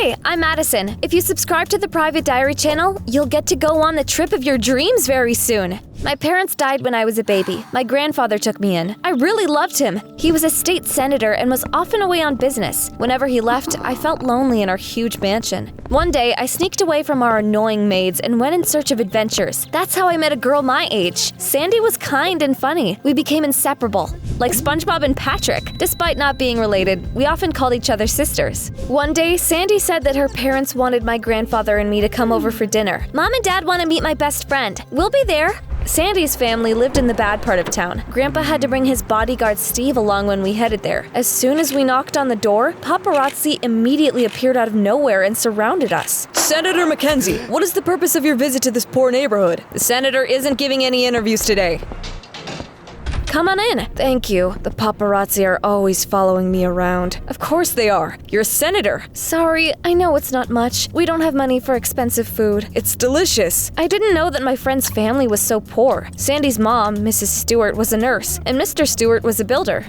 Hi, I'm Madison. If you subscribe to the Private Diary channel, you'll get to go on the trip of your dreams very soon. My parents died when I was a baby. My grandfather took me in. I really loved him. He was a state senator and was often away on business. Whenever he left, I felt lonely in our huge mansion. One day, I sneaked away from our annoying maids and went in search of adventures. That's how I met a girl my age. Sandy was kind and funny. We became inseparable, like SpongeBob and Patrick. Despite not being related, we often called each other sisters. One day, Sandy said that her parents wanted my grandfather and me to come over for dinner. Mom and Dad want to meet my best friend. We'll be there. Sandy's family lived in the bad part of town. Grandpa had to bring his bodyguard Steve along when we headed there. As soon as we knocked on the door, paparazzi immediately appeared out of nowhere and surrounded us. Senator Mackenzie, what is the purpose of your visit to this poor neighborhood? The senator isn't giving any interviews today. Come on in. Thank you. The paparazzi are always following me around. Of course they are. You're a senator. Sorry, I know it's not much. We don't have money for expensive food. It's delicious. I didn't know that my friend's family was so poor. Sandy's mom, Mrs. Stewart, was a nurse, and Mr. Stewart was a builder.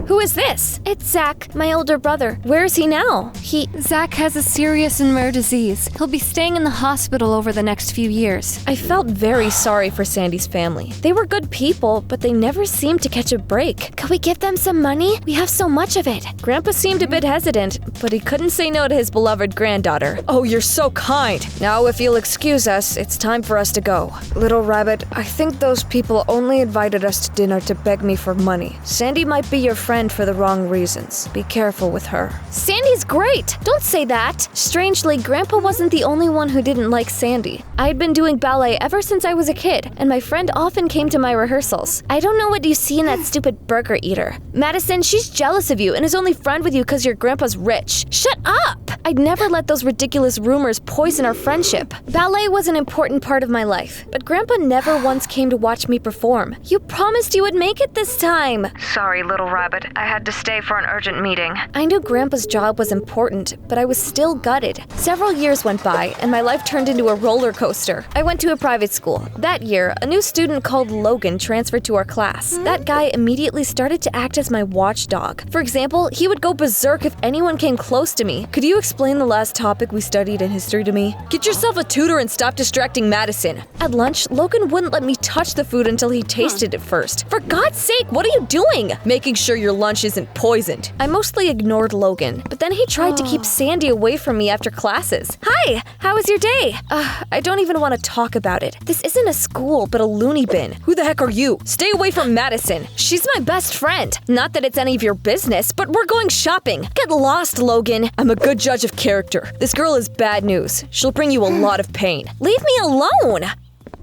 Who is this? It's Zach, my older brother. Where is he now? Zach has a serious and rare disease. He'll be staying in the hospital over the next few years. I felt very sorry for Sandy's family. They were good people, but they never seemed to catch a break. Can we give them some money? We have so much of it. Grandpa seemed a bit hesitant, but he couldn't say no to his beloved granddaughter. Oh, you're so kind. Now, if you'll excuse us, it's time for us to go. Little Rabbit, I think those people only invited us to dinner to beg me for money. Sandy might be your friend for the wrong reasons. Be careful with her. Sandy's great! Don't say that! Strangely, Grandpa wasn't the only one who didn't like Sandy. I'd been doing ballet ever since I was a kid, and my friend often came to my rehearsals. I don't know what you see in that stupid burger eater. Madison, she's jealous of you and is only friend with you because your grandpa's rich. Shut up! I'd never let those ridiculous rumors poison our friendship. Ballet was an important part of my life, but Grandpa never once came to watch me perform. You promised you would make it this time. Sorry, Little Rabbit. I had to stay for an urgent meeting. I knew Grandpa's job was important, but I was still gutted. Several years went by, and my life turned into a roller coaster. I went to a private school. That year, a new student called Logan transferred to our class. That guy immediately started to act as my watchdog. For example, he would go berserk if anyone came close to me. Could you explain the last topic we studied in history to me? Get yourself a tutor and stop distracting Madison. At lunch, Logan wouldn't let me touch the food until he tasted it first. For God's sake, what are you doing? Making sure your lunch isn't poisoned. I mostly ignored Logan, but then he tried to keep Sandy away from me after classes. Hi, how was your day? I don't even want to talk about it. This isn't a school, but a loony bin. Who the heck are you? Stay away from Madison. She's my best friend. Not that it's any of your business, but we're going shopping. Get lost, Logan. I'm a good judge of character. This girl is bad news. She'll bring you a lot of pain. Leave me alone!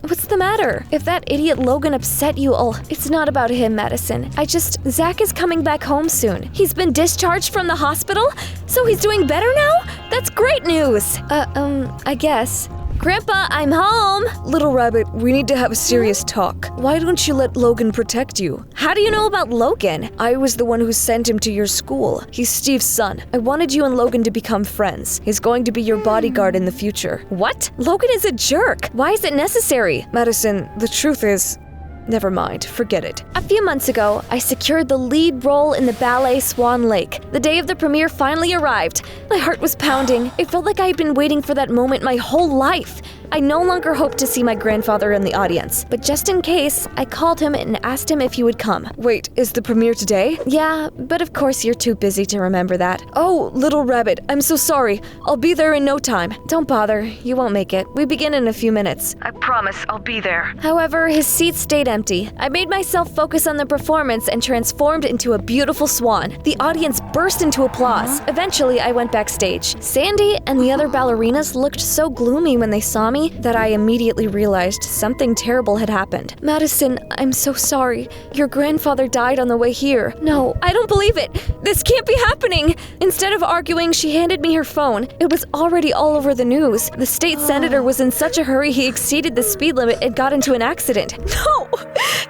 What's the matter? If that idiot Logan upset you all, it's not about him, Madison. Zach is coming back home soon. He's been discharged from the hospital? So he's doing better now? That's great news! I guess. Grandpa, I'm home! Little Rabbit, we need to have a serious talk. Why don't you let Logan protect you? How do you know about Logan? I was the one who sent him to your school. He's Steve's son. I wanted you and Logan to become friends. He's going to be your bodyguard in the future. What? Logan is a jerk. Why is it necessary? Madison, the truth is... Never mind, forget it. A few months ago, I secured the lead role in the ballet Swan Lake. The day of the premiere finally arrived. My heart was pounding. It felt like I had been waiting for that moment my whole life. I no longer hoped to see my grandfather in the audience, but just in case, I called him and asked him if he would come. Wait, is the premiere today? Yeah, but of course you're too busy to remember that. Oh, Little Rabbit, I'm so sorry. I'll be there in no time. Don't bother, you won't make it. We begin in a few minutes. I promise I'll be there. However, his seat stayed empty. I made myself focus on the performance and transformed into a beautiful swan. The audience burst into applause. Eventually, I went backstage. Sandy and the other ballerinas looked so gloomy when they saw me that I immediately realized something terrible had happened. Madison, I'm so sorry. Your grandfather died on the way here. No, I don't believe it. This can't be happening. Instead of arguing, she handed me her phone. It was already all over the news. The state senator was in such a hurry he exceeded the speed limit and got into an accident. No!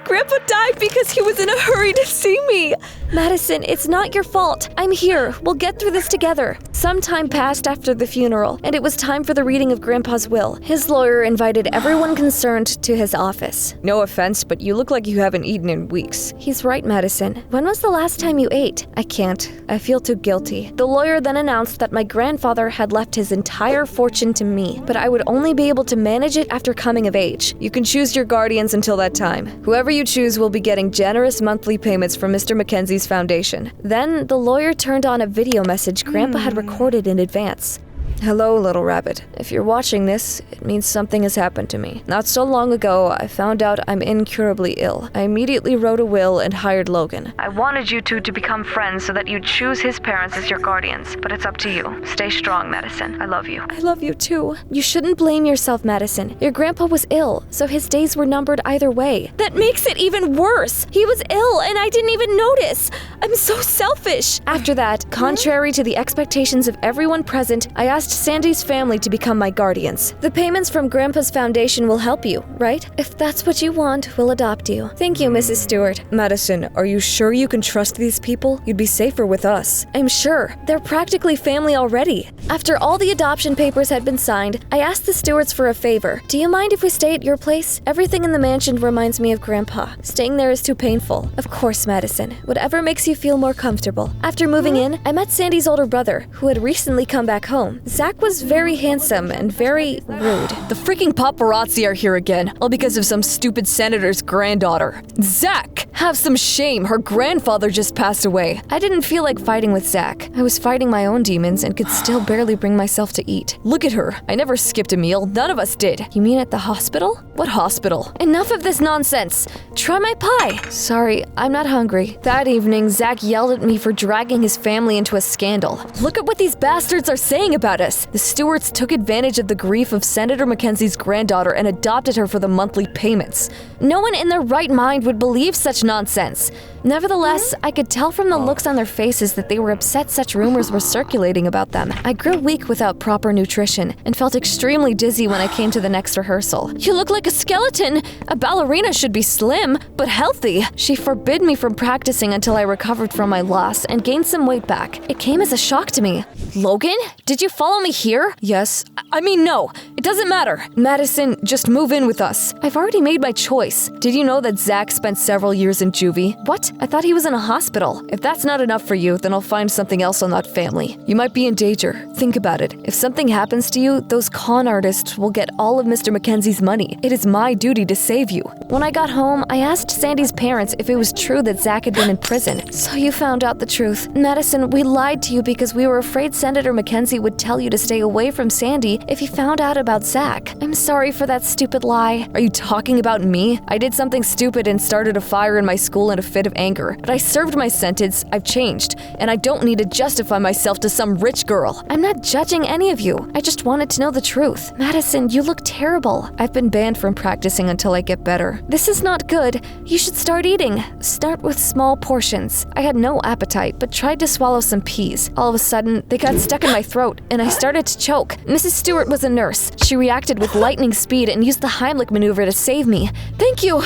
Grandpa died because he was in a hurry to see me. Madison, it's not your fault. right? I'm here. We'll get through this together. Some time passed after the funeral, and it was time for the reading of Grandpa's will. His lawyer invited everyone concerned to his office. No offense, but you look like you haven't eaten in weeks. He's right, Madison. When was the last time you ate? I can't. I feel too guilty. The lawyer then announced that my grandfather had left his entire fortune to me, but I would only be able to manage it after coming of age. You can choose your guardians until that time. Whoever you choose will be getting generous monthly payments from Mr. Mackenzie's foundation. Then the lawyer turned on a video message Grandpa had recorded in advance. Hello, little rabbit. If you're watching this, it means something has happened to me. Not so long ago, I found out I'm incurably ill. I immediately wrote a will and hired Logan. I wanted you two to become friends so that you'd choose his parents as your guardians, but it's up to you. Stay strong, Madison. I love you. I love you too. You shouldn't blame yourself, Madison. Your grandpa was ill, so his days were numbered either way. That makes it even worse. He was ill and I didn't even notice. I'm so selfish. After that, contrary to the expectations of everyone present, I asked Sandy's family to become my guardians. The payments from Grandpa's foundation will help you, right? If that's what you want, we'll adopt you. Thank you, Mrs. Stewart. Madison, are you sure you can trust these people? You'd be safer with us. I'm sure. They're practically family already. After all the adoption papers had been signed, I asked the Stewarts for a favor. Do you mind if we stay at your place? Everything in the mansion reminds me of Grandpa. Staying there is too painful. Of course, Madison. Whatever makes you feel more comfortable. After moving in, I met Sandy's older brother, who had recently come back home. Zach was very handsome and very rude. The freaking paparazzi are here again, all because of some stupid senator's granddaughter. Zach! Have some shame, her grandfather just passed away. I didn't feel like fighting with Zach. I was fighting my own demons and could still barely bring myself to eat. Look at her. I never skipped a meal. None of us did. You mean at the hospital? What hospital? Enough of this nonsense. Try my pie. Sorry, I'm not hungry. That evening, Zach yelled at me for dragging his family into a scandal. Look at what these bastards are saying about us. The Stewarts took advantage of the grief of Senator Mackenzie's granddaughter and adopted her for the monthly payments. No one in their right mind would believe such nonsense. Nevertheless, I could tell from the looks on their faces that they were upset such rumors were circulating about them. I grew weak without proper nutrition and felt extremely dizzy when I came to the next rehearsal. You look like a skeleton. A ballerina should be slim, but healthy. She forbid me from practicing until I recovered from my loss and gained some weight back. It came as a shock to me. Logan, did you follow me here? Yes. I mean, no. It doesn't matter. Madison, just move in with us. I've already made my choice. Did you know that Zach spent several years in juvie? What? I thought he was in a hospital. If that's not enough for you, then I'll find something else on that family. You might be in danger. Think about it. If something happens to you, those con artists will get all of Mr. Mackenzie's money. It is my duty to save you. When I got home, I asked Sandy's parents if it was true that Zach had been in prison. So you found out the truth. Madison, we lied to you because we were afraid Senator Mackenzie would tell you to stay away from Sandy if he found out about Zach. I'm sorry for that stupid lie. Are you talking about me? I did something stupid and started a fire in my school in a fit of anger. But I served my sentence, I've changed, and I don't need to justify myself to some rich girl. I'm not judging any of you. I just wanted to know the truth. Madison, you look terrible. I've been banned from practicing until I get better. This is not good. You should start eating. Start with small portions. I had no appetite, but tried to swallow some peas. All of a sudden, they got stuck in my throat, and I started to choke. Mrs. Stewart was a nurse. She reacted with lightning speed and used the Heimlich maneuver to save me. Thank you!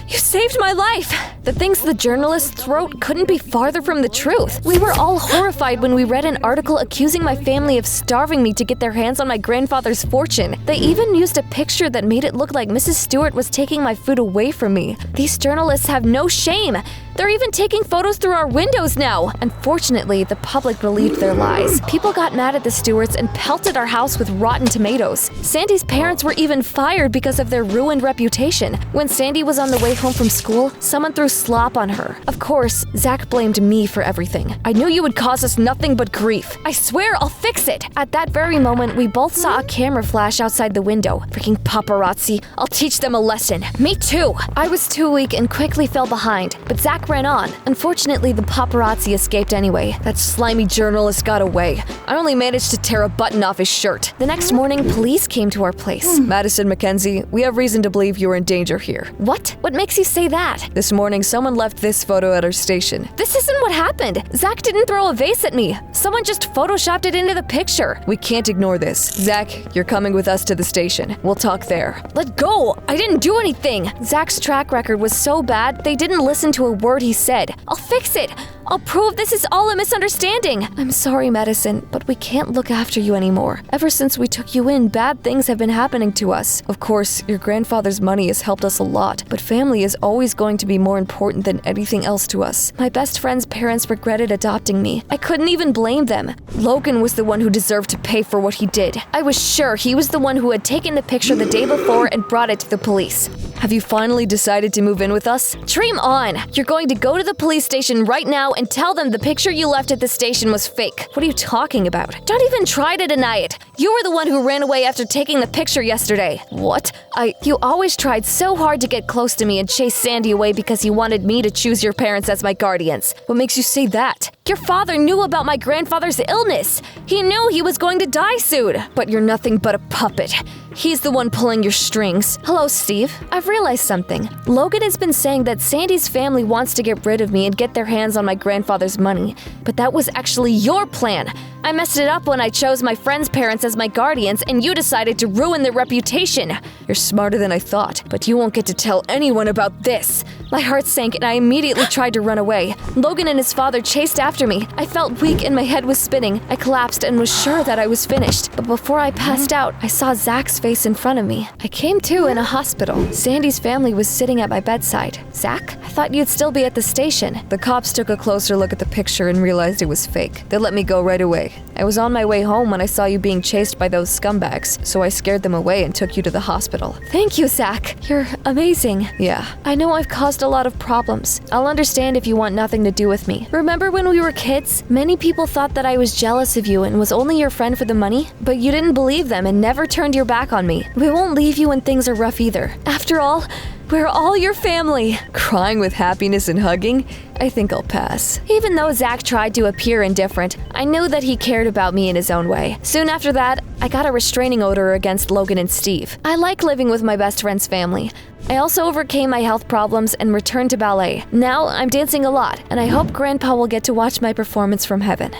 You saved my life! The things the journalists wrote couldn't be farther from the truth. We were all horrified when we read an article accusing my family of starving me to get their hands on my grandfather's fortune. They even used a picture that made it look like Mrs. Stewart was taking my food away from me. These journalists have no shame. They're even taking photos through our windows now. Unfortunately, the public believed their lies. People got mad at the Stewarts and pelted our house with rotten tomatoes. Sandy's parents were even fired because of their ruined reputation. When Sandy was on the way home from school, someone threw slop on her. Of course, Zach blamed me for everything. I knew you would cause us nothing but grief. I swear I'll fix it. At that very moment, we both saw a camera flash outside the window. Freaking paparazzi. I'll teach them a lesson. Me too. I was too weak and quickly fell behind, but Zach ran on. Unfortunately, the paparazzi escaped anyway. That slimy journalist got away. I only managed to tear a button off his shirt. The next morning, police came to our place. Madison Mackenzie, we have reason to believe you are in danger here. What? What makes you say that? This morning, someone left this photo at our station. This isn't what happened. Zach didn't throw a vase at me. Someone just photoshopped it into the picture. We can't ignore this. Zach, you're coming with us to the station. We'll talk there. Let go! I didn't do anything! Zach's track record was so bad, they didn't listen to a word he said. I'll fix it. I'll prove this is all a misunderstanding. I'm sorry, Madison, but we can't look after you anymore. Ever since we took you in, bad things have been happening to us. Of course, your grandfather's money has helped us a lot, but family is always going to be more important than anything else to us. My best friend's parents regretted adopting me. I couldn't even blame them. Logan was the one who deserved to pay for what he did. I was sure he was the one who had taken the picture the day before and brought it to the police. Have you finally decided to move in with us? Dream on! You're going to go to the police station right now and tell them the picture you left at the station was fake. What are you talking about? Don't even try to deny it. You were the one who ran away after taking the picture yesterday. What? You always tried so hard to get close to me and chase Sandy away because you wanted me to choose your parents as my guardians. What makes you say that? Your father knew about my grandfather's illness. He knew he was going to die soon. But you're nothing but a puppet. He's the one pulling your strings. Hello, Steve. I've realized something. Logan has been saying that Sandy's family wants to get rid of me and get their hands on my grandfather's money. But that was actually your plan. I messed it up when I chose my friend's parents as my guardians, and you decided to ruin their reputation. You're smarter than I thought, but you won't get to tell anyone about this. My heart sank and I immediately tried to run away. Logan and his father chased after me. I felt weak and my head was spinning. I collapsed and was sure that I was finished. But before I passed out, I saw Zach's face in front of me. I came to in a hospital. Sandy's family was sitting at my bedside. Zach? I thought you'd still be at the station. The cops took a closer look at the picture and realized it was fake. They let me go right away. I was on my way home when I saw you being chased by those scumbags, so I scared them away and took you to the hospital. Thank you, Zach. You're amazing. Yeah. I know I've caused a lot of problems. I'll understand if you want nothing to do with me. Remember when we were kids? Many people thought that I was jealous of you and was only your friend for the money, but you didn't believe them and never turned your back on me. We won't leave you when things are rough either. After all, we're all your family. Crying with happiness and hugging? I think I'll pass. Even though Zach tried to appear indifferent, I knew that he cared about me in his own way. Soon after that, I got a restraining order against Logan and Steve. I like living with my best friend's family. I also overcame my health problems and returned to ballet. Now I'm dancing a lot, and I hope Grandpa will get to watch my performance from heaven.